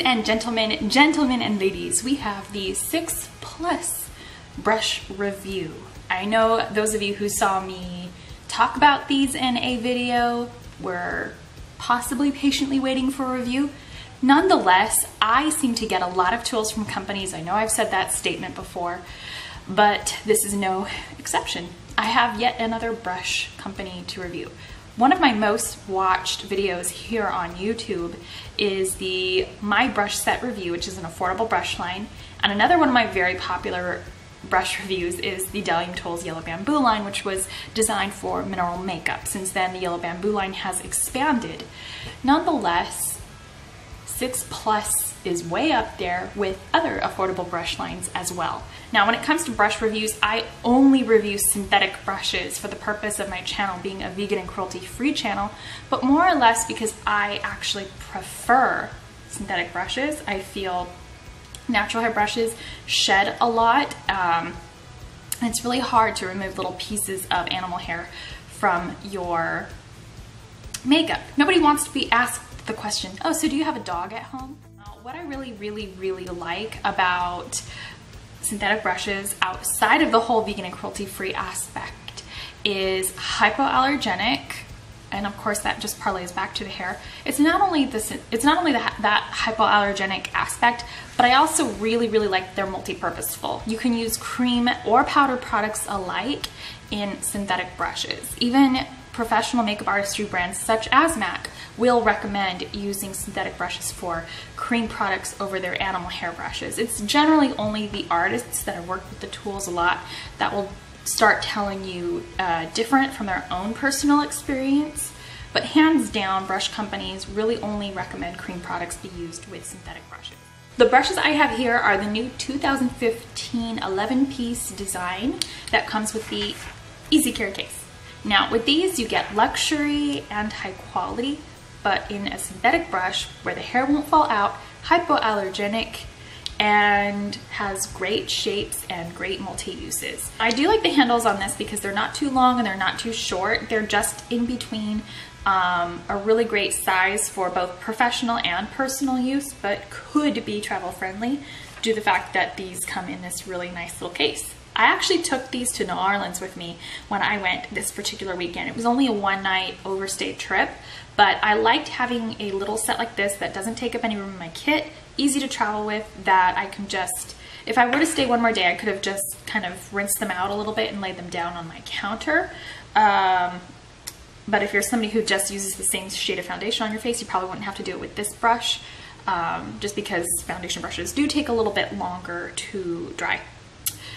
and gentlemen and ladies, we have the 6 Plus brush review. I know those of you who saw me talk about these in a video were possibly patiently waiting for a review. Nonetheless, I seem to get a lot of tools from companies. I know I've said that statement before, but this is no exception. I have yet another brush company to review. One of my most watched videos here on YouTube is the My Brush Set review, which is an affordable brush line. And another one of my very popular brush reviews is the Delium Tools Yellow Bamboo line, which was designed for mineral makeup. Since then, the Yellow Bamboo line has expanded. Nonetheless, 6 Plus is way up there with other affordable brush lines as well. Now, when it comes to brush reviews, I only review synthetic brushes for the purpose of my channel being a vegan and cruelty-free channel, but more or less because I actually prefer synthetic brushes. I feel natural hair brushes shed a lot, and it's really hard to remove little pieces of animal hair from your makeup. Nobody wants to be asked the question, oh, so do you have a dog at home? What I really like about synthetic brushes outside of the whole vegan and cruelty-free aspect is hypoallergenic, and of course that just parlays back to the hair. It's not only that hypoallergenic aspect, but I also really like they're multi-purposeful. You can use cream or powder products alike in synthetic brushes. Even professional makeup artistry brands such as MAC will recommend using synthetic brushes for cream products over their animal hair brushes. It's generally only the artists that have worked with the tools a lot that will start telling you different from their own personal experience. But hands down, brush companies really only recommend cream products be used with synthetic brushes. The brushes I have here are the new 2015 11-piece design that comes with the Easy Care case. Now with these you get luxury and high quality, but in a synthetic brush where the hair won't fall out, hypoallergenic, and has great shapes and great multi-uses. I do like the handles on this because they're not too long and they're not too short. They're just in between, a really great size for both professional and personal use, but could be travel friendly due to the fact that these come in this really nice little case. I actually took these to New Orleans with me when I went this particular weekend. It was only a one-night overstay trip, but I liked having a little set like this that doesn't take up any room in my kit, easy to travel with, that I can just, if I were to stay one more day, I could have just kind of rinsed them out a little bit and laid them down on my counter. But if you're somebody who just uses the same shade of foundation on your face, you probably wouldn't have to do it with this brush, just because foundation brushes do take a little bit longer to dry.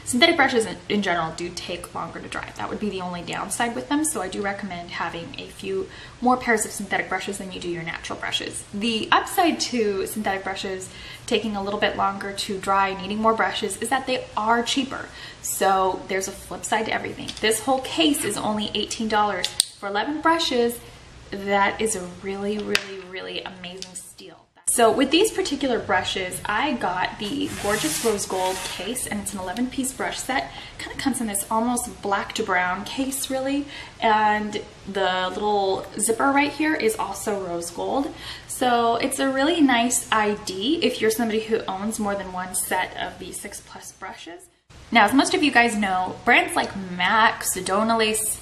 Synthetic brushes in general do take longer to dry. That would be the only downside with them, so I do recommend having a few more pairs of synthetic brushes than you do your natural brushes. The upside to synthetic brushes taking a little bit longer to dry, needing more brushes, is that they are cheaper. So there's a flip side to everything. This whole case is only $18 for 11 brushes. That is a really amazing steal. So with these particular brushes, I got the gorgeous rose gold case, and it's an 11-piece brush set. Kind of comes in this almost black to brown case really, and the little zipper right here is also rose gold. So it's a really nice ID if you're somebody who owns more than one set of the 6 Plus brushes. Now, as most of you guys know, brands like MAC, Sidonalace,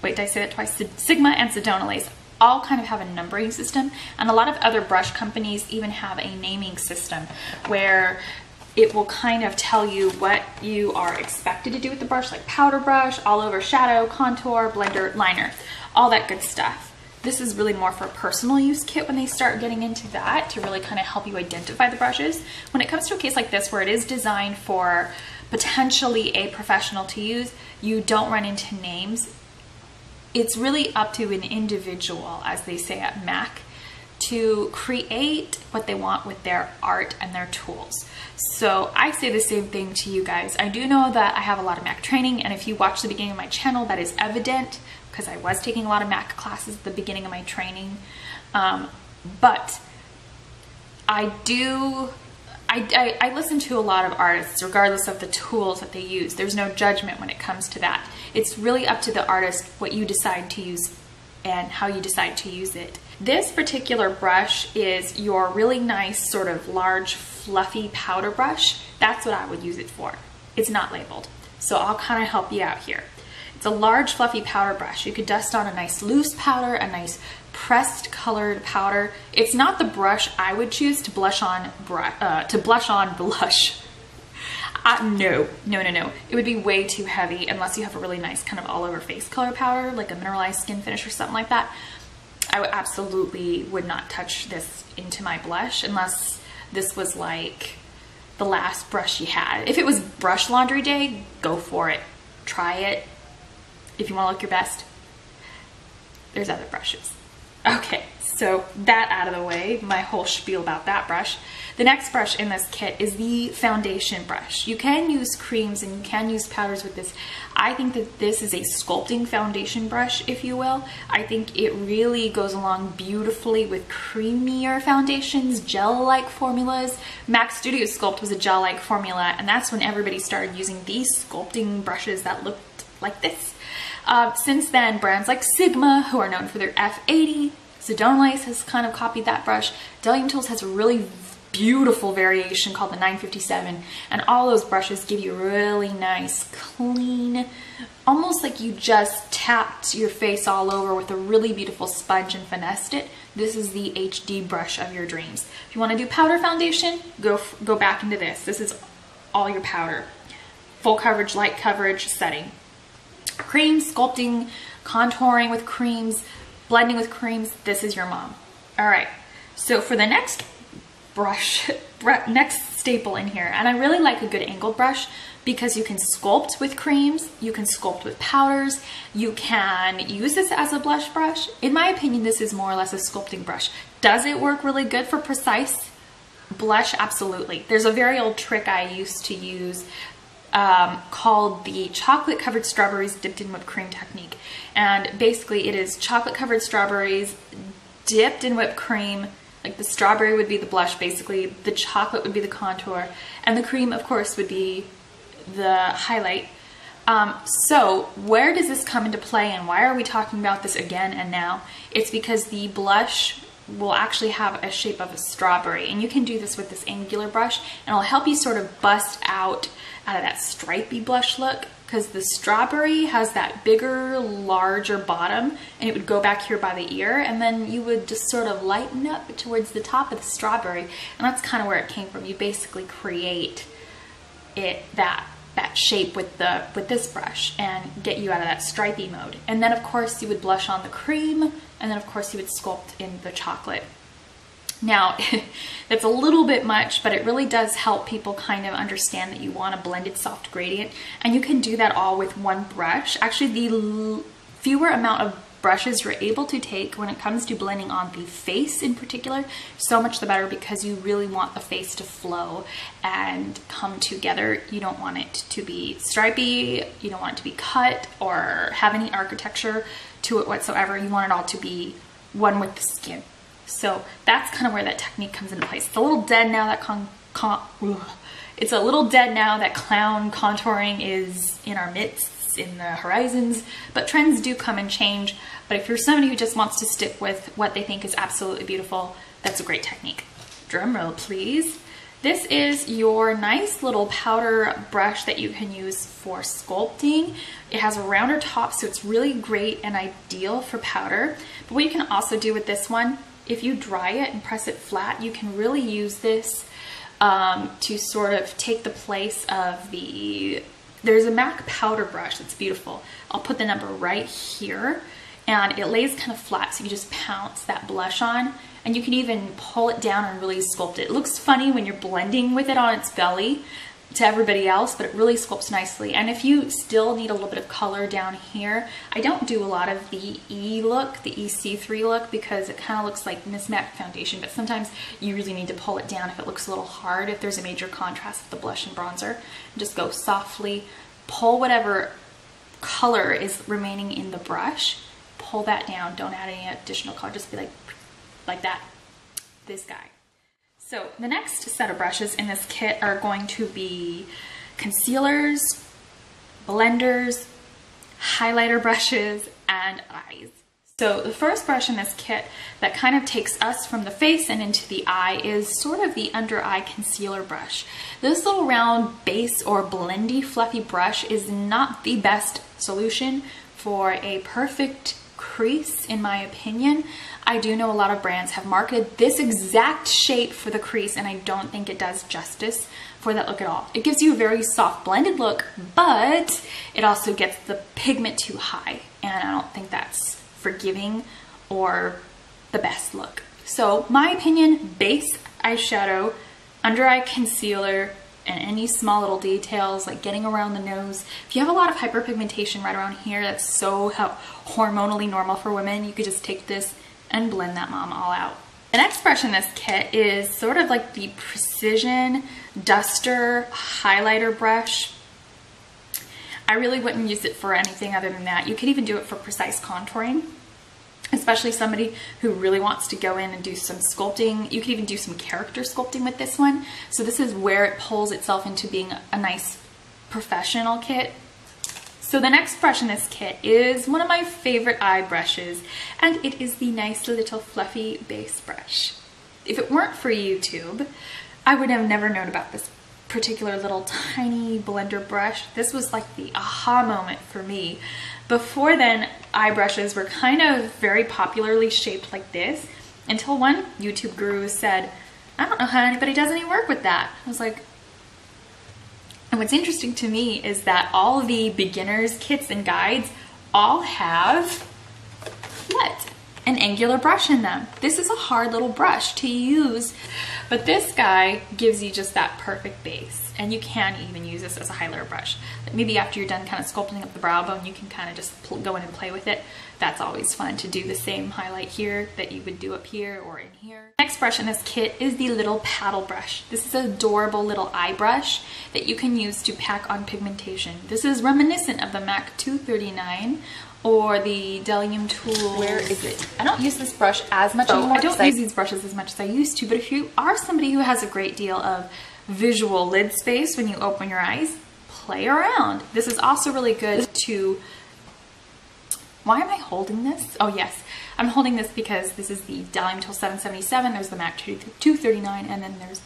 wait, did I say that twice? Sigma and Sidonalace all kind of have a numbering system, and a lot of other brush companies even have a naming system where it will kind of tell you what you are expected to do with the brush, like powder brush, all over shadow, contour, blender, liner, all that good stuff. This is really more for a personal use kit when they start getting into that, to really kind of help you identify the brushes. When it comes to a case like this where it is designed for potentially a professional to use, you don't run into names. It's really up to an individual, as they say at MAC, to create what they want with their art and their tools. So I say the same thing to you guys. I do know that I have a lot of MAC training, and if you watch the beginning of my channel, that is evident because I was taking a lot of MAC classes at the beginning of my training. But I listen to a lot of artists regardless of the tools that they use. There's no judgment when it comes to that. It's really up to the artist what you decide to use and how you decide to use it. This particular brush is your really nice sort of large fluffy powder brush. That's what I would use it for. It's not labeled, so I'll kind of help you out here. It's a large fluffy powder brush. You could dust on a nice loose powder, a nice pressed colored powder. It's not the brush I would choose to blush on blush. No. It would be way too heavy unless you have a really nice kind of all over face color powder, like a mineralized skin finish or something like that. I would absolutely would not touch this into my blush unless this was like the last brush you had. If it was brush laundry day, go for it. Try it. If you want to look your best, there's other brushes. Okay, so that out of the way, my whole spiel about that brush. The next brush in this kit is the foundation brush. You can use creams and you can use powders with this. I think that this is a sculpting foundation brush, if you will. I think it really goes along beautifully with creamier foundations, gel-like formulas. MAC Studio Sculpt was a gel-like formula, and that's when everybody started using these sculpting brushes that looked like this. Since then, brands like Sigma, who are known for their F80, Sedona has kind of copied that brush. Delium Tools has a really beautiful variation called the 957, and all those brushes give you really nice, clean, almost like you just tapped your face all over with a really beautiful sponge and finessed it. This is the HD brush of your dreams. If you want to do powder foundation, go back into this. This is all your powder. Full coverage, light coverage setting. Creams, sculpting, contouring with creams, blending with creams, this is your mom. All right, so for the next brush, next staple in here, and I really like a good angled brush because you can sculpt with creams, you can sculpt with powders, you can use this as a blush brush. In my opinion, this is more or less a sculpting brush. Does it work really good for precise blush? Absolutely. There's a very old trick I used to use called the chocolate covered strawberries dipped in whipped cream technique. And basically it is chocolate covered strawberries dipped in whipped cream. Like the strawberry would be the blush basically, the chocolate would be the contour, and the cream of course would be the highlight. So where does this come into play and why are we talking about this again and now? It's because the blush will actually have a shape of a strawberry, and you can do this with this angular brush and it'll help you sort of bust out of that stripy blush look, because the strawberry has that bigger, larger bottom, and it would go back here by the ear, and then you would just sort of lighten up towards the top of the strawberry, and that's kind of where it came from. You basically create it that shape with this brush and get you out of that stripy mode. And then of course you would blush on the cream, and then of course you would sculpt in the chocolate. Now, that's a little bit much, but it really does help people kind of understand that you want a blended soft gradient, and you can do that all with one brush. Actually, the fewer amount of brushes you're able to take when it comes to blending on the face in particular, so much the better, because you really want the face to flow and come together. You don't want it to be stripy, you don't want it to be cut or have any architecture to it whatsoever. You want it all to be one with the skin. So that's kind of where that technique comes into place. It's a little dead now that it's a little dead now that clown contouring is in our midst, in the horizons, but trends do come and change. But if you're somebody who just wants to stick with what they think is absolutely beautiful, that's a great technique. Drum roll, please. This is your nice little powder brush that you can use for sculpting. It has a rounder top, so it's really great and ideal for powder. But what you can also do with this one, if you dry it and press it flat, you can really use this to sort of take the place of there's a MAC powder brush that's beautiful. I'll put the number right here, and it lays kind of flat, so you just pounce that blush on, and you can even pull it down and really sculpt it. It looks funny when you're blending with it on its belly to everybody else, but it really sculpts nicely. And if you still need a little bit of color down here, I don't do a lot of the E look, the EC3 look, because it kind of looks like Miss MAC foundation, but sometimes you really need to pull it down if it looks a little hard, if there's a major contrast with the blush and bronzer. And just go softly, pull whatever color is remaining in the brush, pull that down, don't add any additional color, just be like that, this guy. So the next set of brushes in this kit are going to be concealers, blenders, highlighter brushes, and eyes. So the first brush in this kit that kind of takes us from the face and into the eye is sort of the under eye concealer brush. This little round base or blendy fluffy brush is not the best solution for a perfect crease in my opinion. I do know a lot of brands have marketed this exact shape for the crease and I don't think it does justice for that look at all. It gives you a very soft blended look, but it also gets the pigment too high and I don't think that's forgiving or the best look. So my opinion, base eyeshadow, under eye concealer, and any small little details like getting around the nose. If you have a lot of hyperpigmentation right around here, that's so hormonally normal for women, you could just take this and blend that mom all out. The next brush in this kit is sort of like the Precision Duster Highlighter Brush. I really wouldn't use it for anything other than that. You could even do it for precise contouring, especially somebody who really wants to go in and do some sculpting. You could even do some character sculpting with this one. So this is where it pulls itself into being a nice professional kit. So the next brush in this kit is one of my favorite eye brushes, and it is the nice little fluffy base brush. If it weren't for YouTube, I would have never known about this particular little tiny blender brush. This was like the aha moment for me. Before then, eye brushes were kind of very popularly shaped like this until one YouTube guru said, I don't know how anybody does any work with that. I was like, and what's interesting to me is that all the beginners kits and guides all have what? An angular brush in them. This is a hard little brush to use, but this guy gives you just that perfect base. And you can even use this as a highlighter brush. Maybe after you're done kind of sculpting up the brow bone, you can kind of just go in and play with it. That's always fun to do the same highlight here that you would do up here or in here. Next brush in this kit is the little paddle brush. This is an adorable little eye brush that you can use to pack on pigmentation. This is reminiscent of the MAC 239 or the Delium Tool. Where is it? I don't use this brush as much anymore. I don't use these brushes as much as I used to, but if you are somebody who has a great deal of visual lid space when you open your eyes, play around. This is also really good to, why am I holding this? Oh yes, I'm holding this because this is the Delium Tool 777, there's the MAC 239, and then there's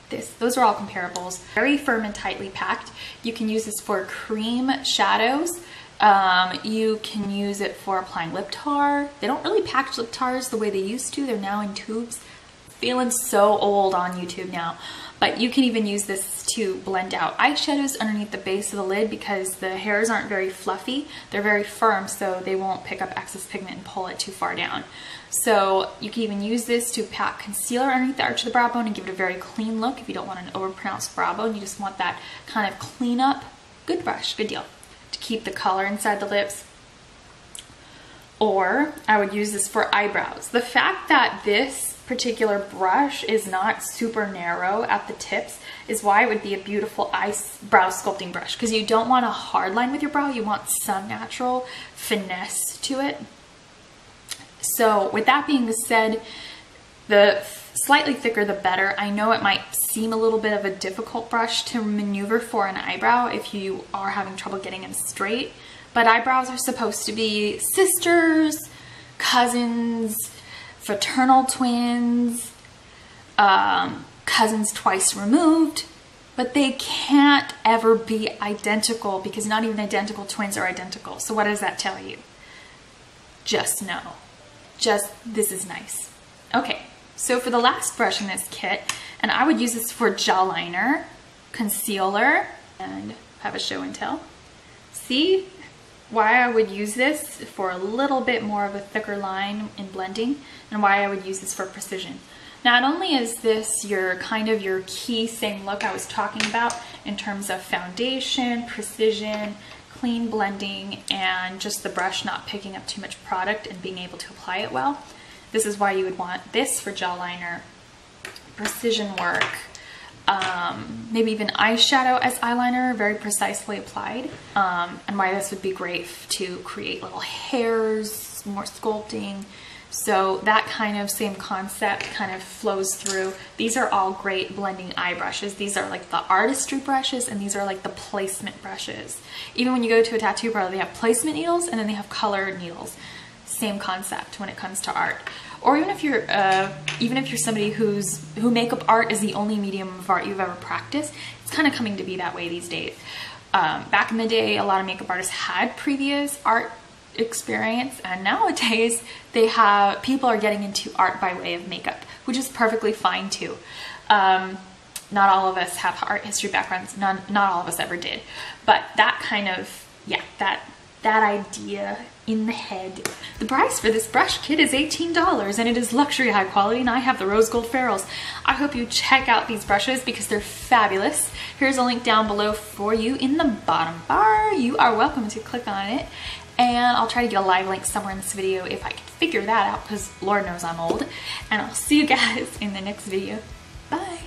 this. Those are all comparables. Very firm and tightly packed. You can use this for cream shadows. You can use it for applying lip tar. They don't really package lip tars the way they used to. They're now in tubes. Feeling so old on YouTube now. But you can even use this to blend out eyeshadows underneath the base of the lid because the hairs aren't very fluffy. They're very firm, so they won't pick up excess pigment and pull it too far down. So you can even use this to pack concealer underneath the arch of the brow bone and give it a very clean look. If you don't want an overpronounced brow bone, you just want that kind of clean up. Good brush, good deal. To keep the color inside the lips. Or I would use this for eyebrows. The fact that this particular brush is not super narrow at the tips is why it would be a beautiful brow sculpting brush, because you don't want a hard line with your brow, you want some natural finesse to it. So with that being said, the slightly thicker the better. I know it might seem a little bit of a difficult brush to maneuver for an eyebrow if you are having trouble getting them straight, but eyebrows are supposed to be sisters, cousins, fraternal twins, cousins twice removed, but they can't ever be identical because not even identical twins are identical. So what does that tell you? Just know. Just, this is nice. Okay, so for the last brush in this kit, and I would use this for jawliner, concealer, and have a show and tell. See why I would use this for a little bit more of a thicker line in blending, and why I would use this for precision. Not only is this your kind of your key same look I was talking about in terms of foundation, precision, clean blending, and just the brush not picking up too much product and being able to apply it well. This is why you would want this for jawliner, precision work, maybe even eyeshadow as eyeliner, very precisely applied, and why this would be great to create little hairs, more sculpting. So that kind of same concept kind of flows through. These are all great blending eye brushes. These are like the artistry brushes, and these are like the placement brushes. Even when you go to a tattoo parlor, they have placement needles and then they have color needles. same concept when it comes to art. Or even if you're somebody who makeup art is the only medium of art you've ever practiced, it's kind of coming to be that way these days. Back in the day, a lot of makeup artists had previous art experience, and nowadays people are getting into art by way of makeup, which is perfectly fine too. Not all of us have art history backgrounds. Not all of us ever did, but that kind of, yeah, that idea in the head. The price for this brush kit is $18, and it is luxury high quality, and I have the rose gold ferrules. I hope you check out these brushes because they're fabulous. Here's a link down below for you in the bottom bar. You are welcome to click on it, and I'll try to get a live link somewhere in this video if I can figure that out, because Lord knows I'm old. And I'll see you guys in the next video. Bye.